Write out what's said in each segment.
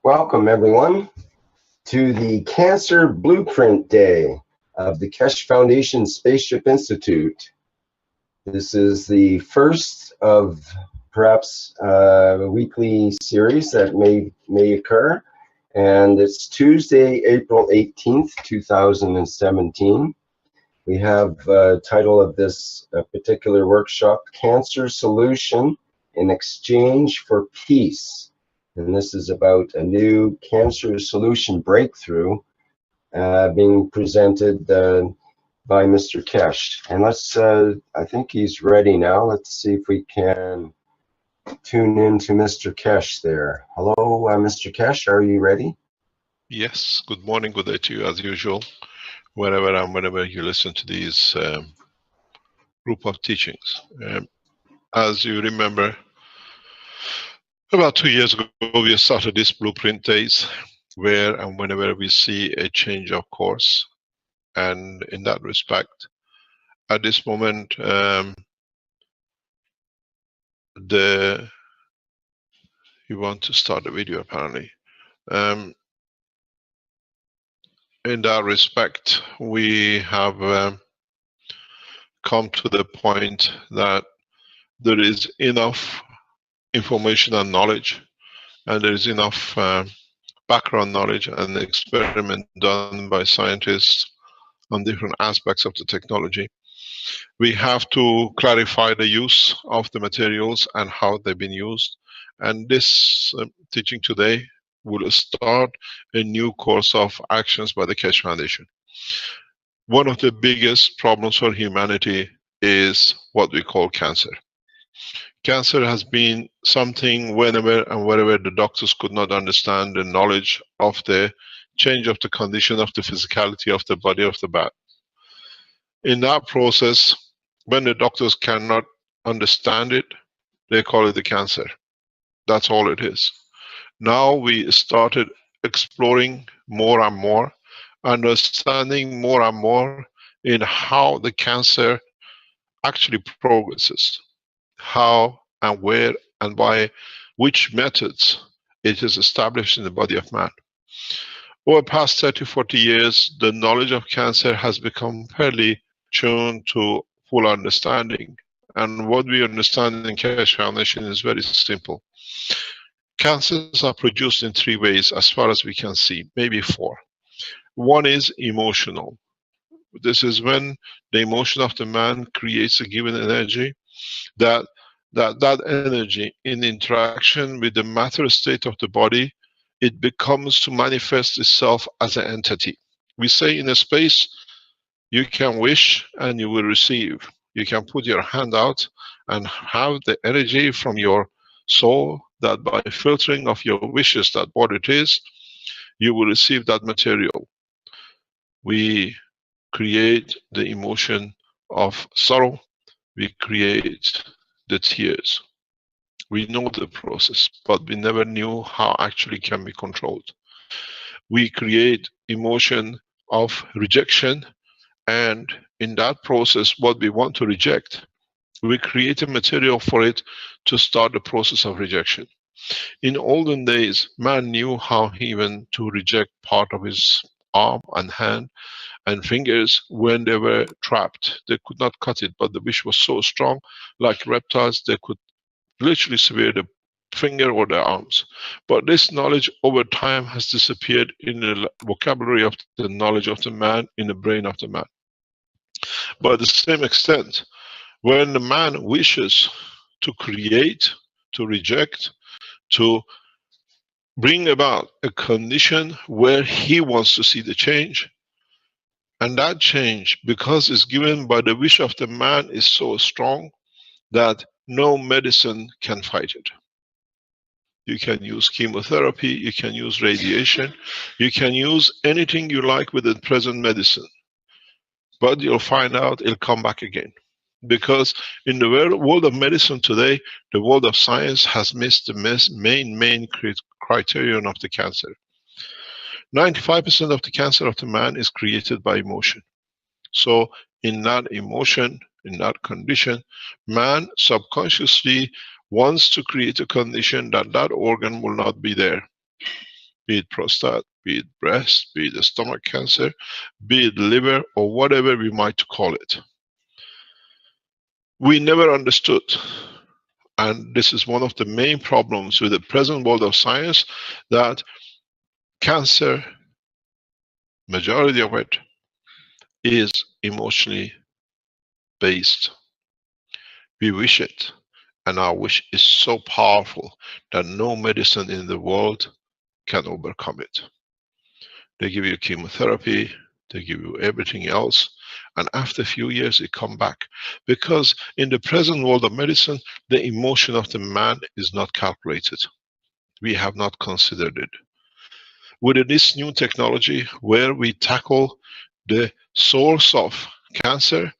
Welcome, everyone, to the Cancer Blueprint Day of the Kesh Foundation Spaceship Institute. This is the first of perhaps a weekly series that may occur, and it's Tuesday, April 18th, 2017. We have title of this particular workshop, Cancer Solution in Exchange for Peace. And this is about a new cancer solution breakthrough being presented by Mr. Kesh. And let's, I think he's ready now. Let's see if we can tune in to Mr. Kesh there. Hello, Mr. Kesh, are you ready? Yes, good morning, good day to you as usual, whenever you listen to these group of teachings. As you remember, about 2 years ago, we started this Blueprint Days, where and whenever we see a change of course, and in that respect, at this moment, you want to start the video apparently. In that respect, we have come to the point that there is enough information and knowledge, and there is enough background knowledge and experiment done by scientists on different aspects of the technology. We have to clarify the use of the materials and how they've been used. And this teaching today will start a new course of actions by the Kesh Foundation. One of the biggest problems for humanity is what we call cancer. Cancer has been something whenever and wherever the doctors could not understand the knowledge of the change of the condition of the physicality of the body of the man. In that process, when the doctors cannot understand it, they call it the cancer. That's all it is. Now we started exploring more and more, understanding more and more in how the cancer actually progresses, how and where and by which methods it is established in the body of man. Over the past 30-40 years, the knowledge of cancer has become fairly tuned to full understanding. And what we understand in Kesh Foundation is very simple. Cancers are produced in 3 ways as far as we can see, maybe 4. One is emotional. This is when the emotion of the man creates a given energy, that energy in interaction with the matter state of the body, it becomes to manifest itself as an entity. We say in a space, you can wish and you will receive. You can put your hand out and have the energy from your soul that by filtering of your wishes, that what it is, you will receive that material. We create the emotion of sorrow. We create the tears. We know the process, but we never knew how actually can be controlled. We create emotion of rejection, and in that process, what we want to reject, we create a material for it to start the process of rejection. In olden days, man knew how even to reject part of his arm and hand and fingers when they were trapped. They could not cut it, but the wish was so strong, like reptiles, they could literally sever the finger or the arms. But this knowledge over time has disappeared in the vocabulary of the knowledge of the man, in the brain of the man. But at the same extent, when the man wishes to create, to reject, to bring about a condition where he wants to see the change, and that change, because it's given by the wish of the man, is so strong that no medicine can fight it. You can use chemotherapy, you can use radiation, you can use anything you like with the present medicine. But you'll find out it'll come back again. Because in the world of medicine today, the world of science has missed the main criterion of the cancer. 95% of the cancer of the man is created by emotion. So in that emotion, in that condition, man subconsciously wants to create a condition that that organ will not be there. be it prostate, be it breast, be it the stomach cancer, be it liver, or whatever we might call it. We never understood, and this is one of the main problems with the present world of science, that cancer, majority of it, is emotionally based. We wish it, and our wish is so powerful that no medicine in the world can overcome it. They give you chemotherapy, they give you everything else, and after a few years it comes back. Because in the present world of medicine, the emotion of the man is not calculated. We have not considered it. With this new technology, where we tackle the source of cancer,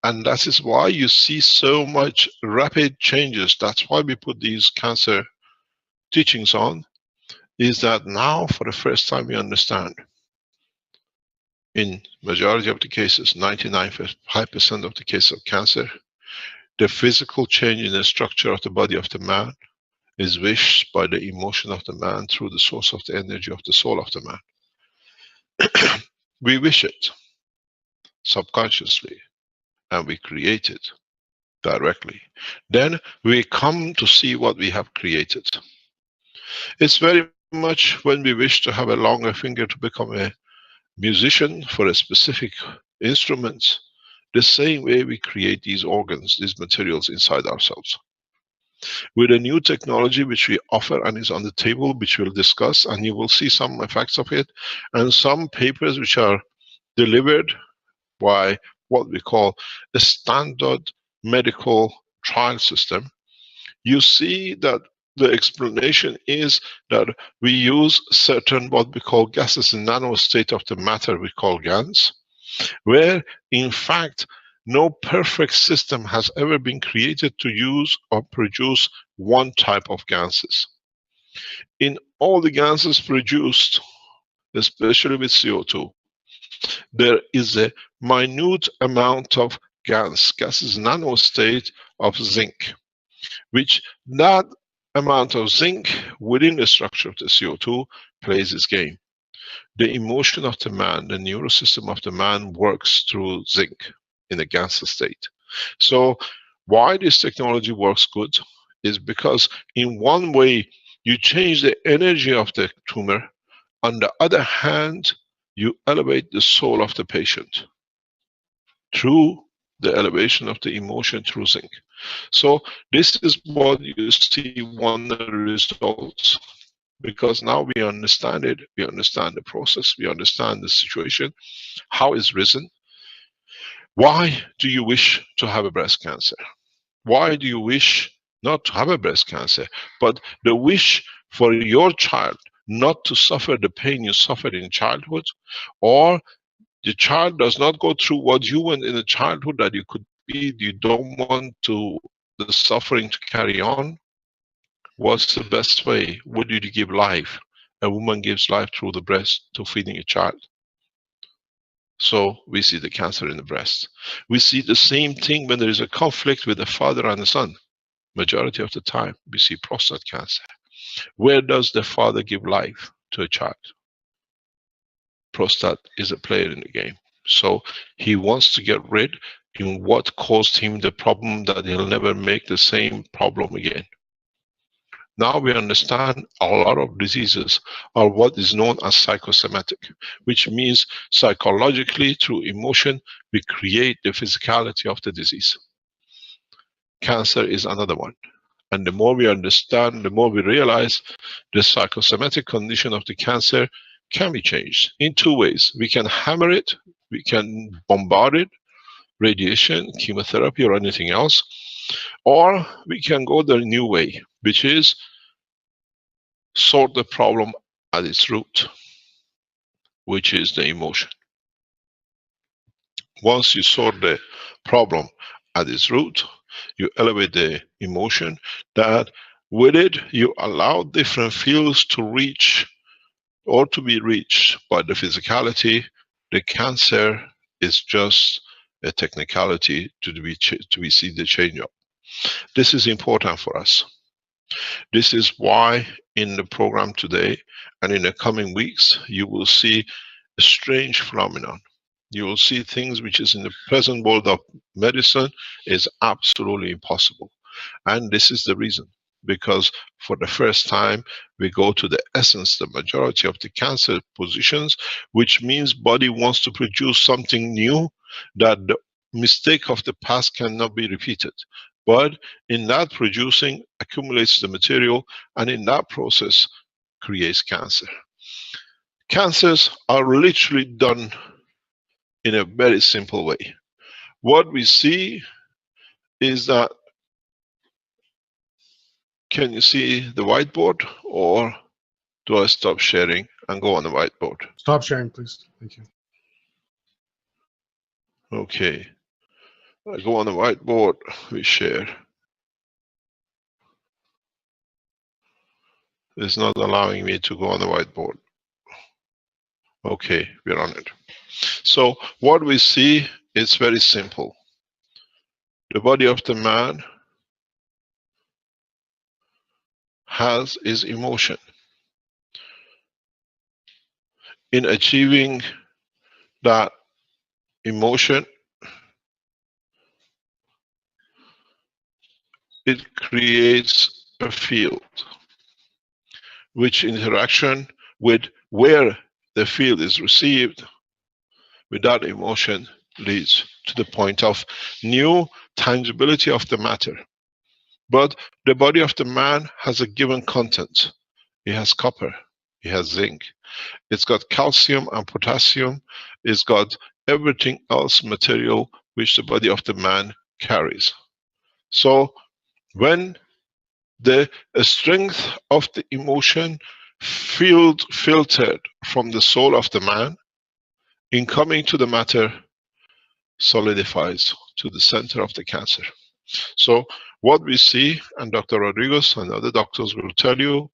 and that is why you see so much rapid changes. That's why we put these cancer teachings on, is that now for the first time we understand, in majority of the cases, 99.5% of the cases of cancer, the physical change in the structure of the body of the man is wished by the emotion of the man through the source of the energy of the soul of the man. We wish it subconsciously, and we create it directly. Then we come to see what we have created. It's very much when we wish to have a longer finger to become a musician for a specific instrument, the same way we create these organs, these materials inside ourselves. With a new technology which we offer and is on the table, which we'll discuss, and you will see some effects of it, and some papers which are delivered by what we call a standard medical trial system, you see that the explanation is that we use certain what we call gases in nano state of the matter we call GANs, where in fact no perfect system has ever been created to use or produce one type of gases. In all the gases produced, especially with CO2, there is a minute amount of gases nano state of zinc, which that amount of zinc within the structure of the CO2 plays its game. The emotion of the man, the neurosystem of the man works through zinc in a gaseous state. So why this technology works good is because in one way you change the energy of the tumor, on the other hand you elevate the soul of the patient through the elevation of the emotion through zinc. So this is what you see one of the results, because now we understand it, we understand the process, we understand the situation, how it's risen. Why do you wish to have a breast cancer? Why do you wish not to have a breast cancer, but the wish for your child not to suffer the pain you suffered in childhood, or the child does not go through what you went in the childhood that you could be, you don't want to the suffering to carry on? What's the best way? What did you give life? A woman gives life through the breast to feeding a child. So we see the cancer in the breast. We see the same thing when there is a conflict with the father and the son. Majority of the time we see prostate cancer. Where does the father give life to a child? Prostate is a player in the game. So he wants to get rid in what caused him the problem, that he'll never make the same problem again. Now we understand a lot of diseases are what is known as psychosomatic, which means psychologically through emotion we create the physicality of the disease. Cancer is another one. And the more we understand, the more we realize the psychosomatic condition of the cancer can be changed in two ways. We can hammer it, we can bombard it, radiation, chemotherapy, or anything else, or we can go the new way, which is sort the problem at its root, which is the emotion. Once you sort the problem at its root, you elevate the emotion, that with it you allow different fields to reach or to be reached by the physicality. The cancer is just a technicality to be see the change of. This is important for us. This is why in the program today and in the coming weeks, you will see a strange phenomenon. You will see things which is in the present world of medicine is absolutely impossible. And this is the reason, because for the first time, we go to the essence, the majority of the cancer positions, which means body wants to produce something new, that the mistake of the past cannot be repeated. But in that producing accumulates the material, and in that process creates cancer. Cancers are literally done in a very simple way. What we see is that, can you see the whiteboard, or do I stop sharing and go on the whiteboard? Stop sharing, please. Thank you. Okay. I go on the whiteboard, we share. It's not allowing me to go on the whiteboard. Okay, we're on it. So what we see is very simple. The body of the man has his emotion. In achieving that emotion, it creates a field, which interaction with where the field is received with that emotion leads to the point of new tangibility of the matter. But the body of the man has a given content. It has copper, it has zinc, it's got calcium and potassium, it's got everything else material which the body of the man carries. So when the strength of the emotion filtered from the soul of the man, in coming to the matter, solidifies to the center of the cancer. So what we see, and Dr. Rodriguez and other doctors will tell you,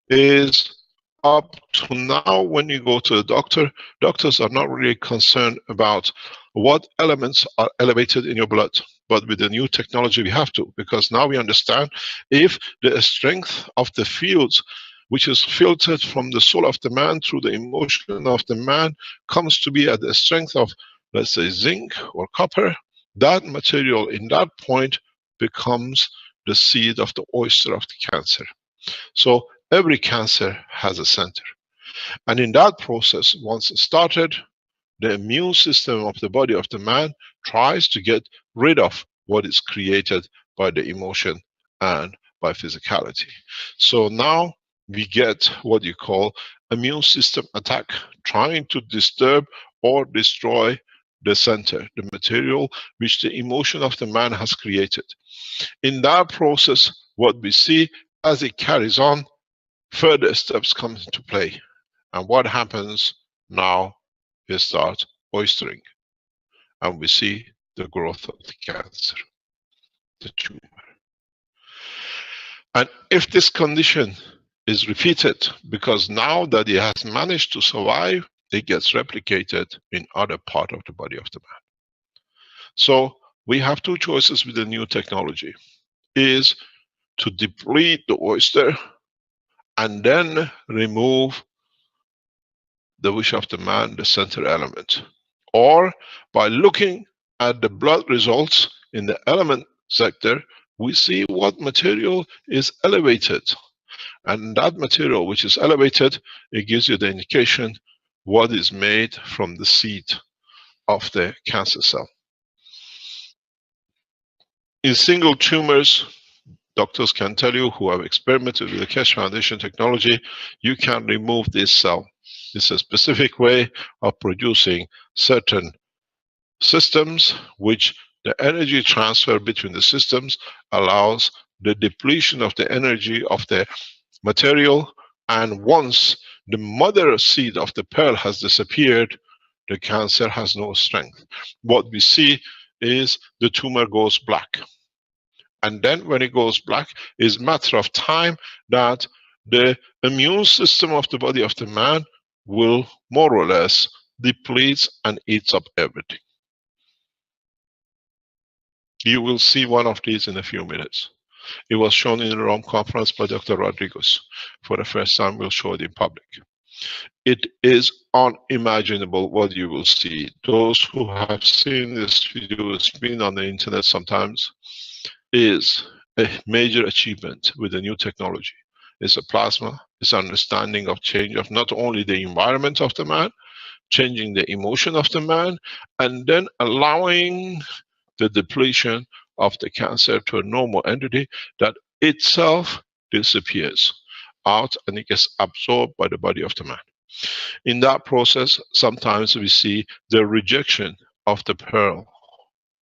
is up to now when you go to the doctor, doctors are not really concerned about what elements are elevated in your blood. But with the new technology we have to, because now we understand if the strength of the fields which is filtered from the soul of the man through the emotion of the man comes to be at the strength of, let's say, zinc or copper, that material in that point becomes the seed of the oyster of the cancer. So every cancer has a center. And in that process, once it started, the immune system of the body of the man tries to get rid of what is created by the emotion and by physicality. So now we get what you call immune system attack, trying to disturb or destroy the center, the material which the emotion of the man has created. In that process, what we see as it carries on, further steps come into play. And what happens now is start oystering. And we see the growth of the cancer, the tumor. And if this condition is repeated, because now that it has managed to survive, it gets replicated in other part of the body of the man. So we have two choices with the new technology, is to deplete the oyster and then remove the wish of the man, the center element. Or by looking at the blood results in the element sector, we see what material is elevated. And that material which is elevated, it gives you the indication what is made from the seed of the cancer cell. In single tumors, doctors can tell you who have experimented with the Keshe Foundation technology, you can remove this cell. It's a specific way of producing certain systems which the energy transfer between the systems allows the depletion of the energy of the material, and once the mother seed of the pearl has disappeared, the cancer has no strength. What we see is the tumor goes black. And then when it goes black, it's a matter of time that the immune system of the body of the man will more or less deplete and eats up everything. You will see one of these in a few minutes. It was shown in the Rome conference by Dr. Rodriguez. For the first time, we'll show it in public. It is unimaginable what you will see. Those who have seen this video, it's been on the internet sometimes, is a major achievement with the new technology. It's a plasma, it's understanding of change of not only the environment of the man, changing the emotion of the man, and then allowing the depletion of the cancer to a normal entity that itself disappears out and it gets absorbed by the body of the man. In that process, sometimes we see the rejection of the pearl,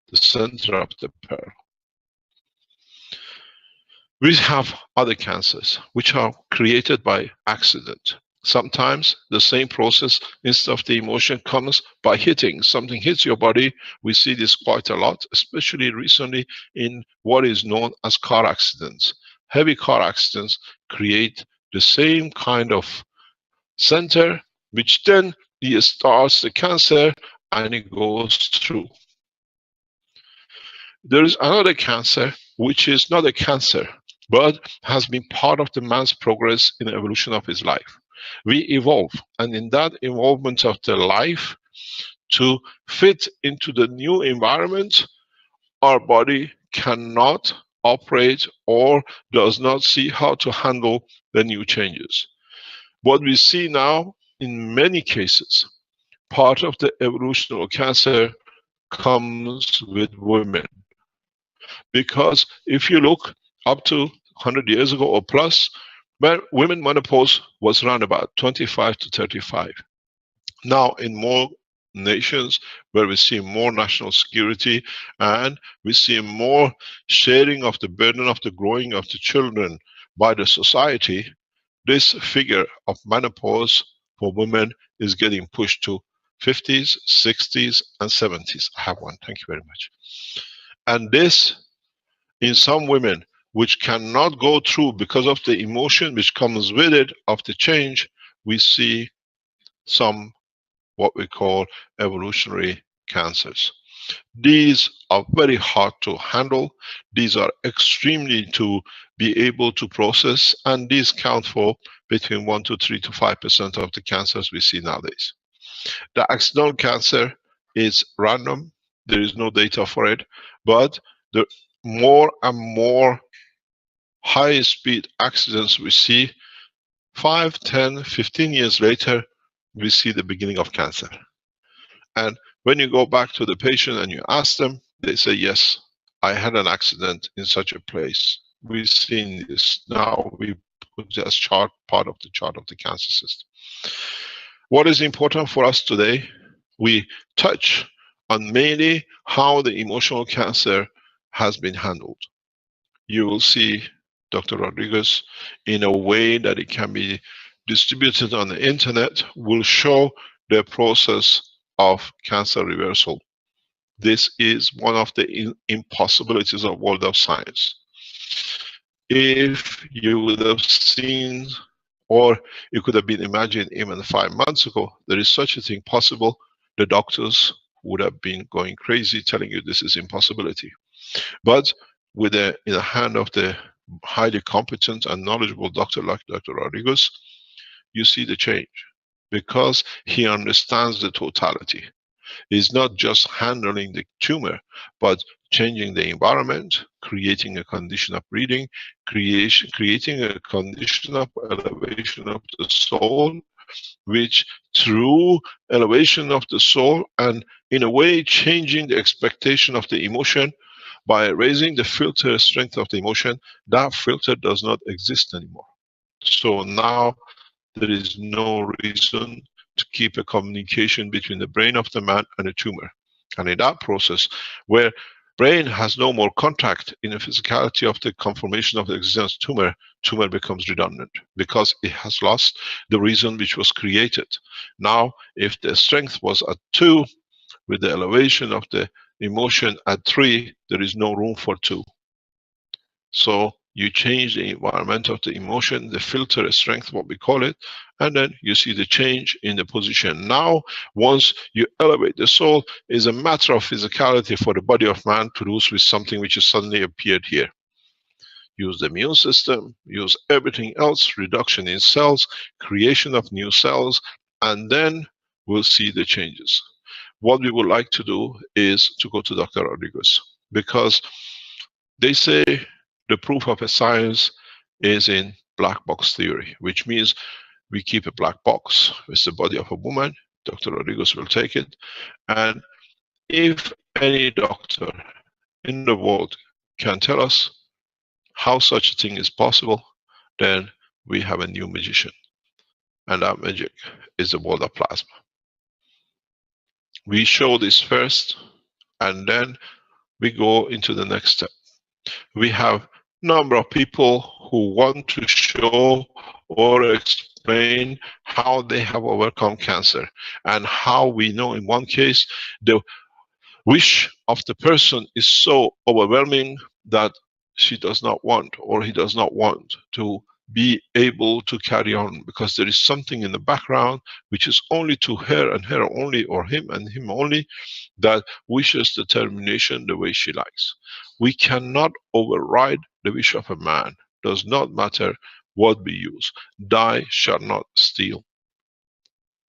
the center of the pearl. We have other cancers which are created by accident. Sometimes the same process, instead of the emotion, comes by hitting. Something hits your body. We see this quite a lot, especially recently in what is known as car accidents. Heavy car accidents create the same kind of center, which then it starts the cancer and it goes through. There is another cancer which is not a cancer, but has been part of the man's progress in the evolution of his life. We evolve, and in that evolvement of the life, to fit into the new environment, our body cannot operate or does not see how to handle the new changes. What we see now, in many cases, part of the evolution of cancer comes with women. Because if you look up to 100 years ago or plus, women menopause was around about 25 to 35. Now in more nations where we see more national security and we see more sharing of the burden of the growing of the children by the society, this figure of menopause for women is getting pushed to 50s, 60s, and 70s. I have one, thank you very much. And this, in some women, which cannot go through because of the emotion which comes with it of the change, we see some what we call evolutionary cancers. These are very hard to handle. These are extremely to be able to process, and these count for between 1 to 3 to 5% of the cancers we see nowadays. The accidental cancer is random. There is no data for it, but the more and more high-speed accidents we see, 5, 10, 15 years later, we see the beginning of cancer. And when you go back to the patient and you ask them, they say, yes, I had an accident in such a place. We've seen this. Now we put this chart, part of the chart of the cancer system. What is important for us today, we touch on mainly how the emotional cancer has been handled. You will see Dr. Rodriguez, in a way that it can be distributed on the internet, will show the process of cancer reversal. This is one of the impossibilities of world of science. If you would have seen, or it could have been imagined even 5 months ago, there is such a thing possible, the doctors would have been going crazy telling you this is impossibility. But with in the hand of the highly competent and knowledgeable doctor like Dr. Rodriguez, you see the change, because he understands the totality. He's not just handling the tumor, but changing the environment, creating a condition of breathing, creating a condition of elevation of the soul, which through elevation of the soul and in a way changing the expectation of the emotion, by raising the filter strength of the emotion, that filter does not exist anymore. So now there is no reason to keep a communication between the brain of the man and the tumor. And in that process, where brain has no more contact in the physicality of the confirmation of the existence of tumor becomes redundant, because it has lost the reason which was created. Now, if the strength was at 2, with the elevation of the emotion at 3, there is no room for 2. So you change the environment of the emotion, the filter strength, what we call it, and then you see the change in the position. Now, once you elevate the soul, is a matter of physicality for the body of man to do with something which has suddenly appeared here. use the immune system, use everything else, reduction in cells, creation of new cells, and then we'll see the changes. What we would like to do is to go to Dr. Rodriguez, because they say the proof of a science is in black box theory, which means we keep a black box. It's the body of a woman. Dr. Rodriguez will take it. And if any doctor in the world can tell us how such a thing is possible, then we have a new magician. And that magic is the world of plasma. We show this first, and then we go into the next step. We have a number of people who want to show or explain how they have overcome cancer, and how we know in one case the wish of the person is so overwhelming that she does not want, or he does not want to be able to carry on, because there is something in the background which is only to her and her only, or him and him only, that wishes the termination the way she likes. We cannot override the wish of a man. Does not matter what we use. Die shall not steal.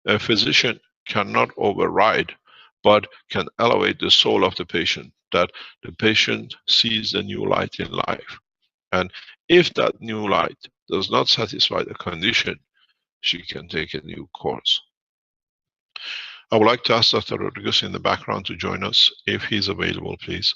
A physician cannot override, but can elevate the soul of the patient, that the patient sees a new light in life. And if that new light does not satisfy the condition, she can take a new course. I would like to ask Dr. Rodriguez in the background to join us, if he's available, please.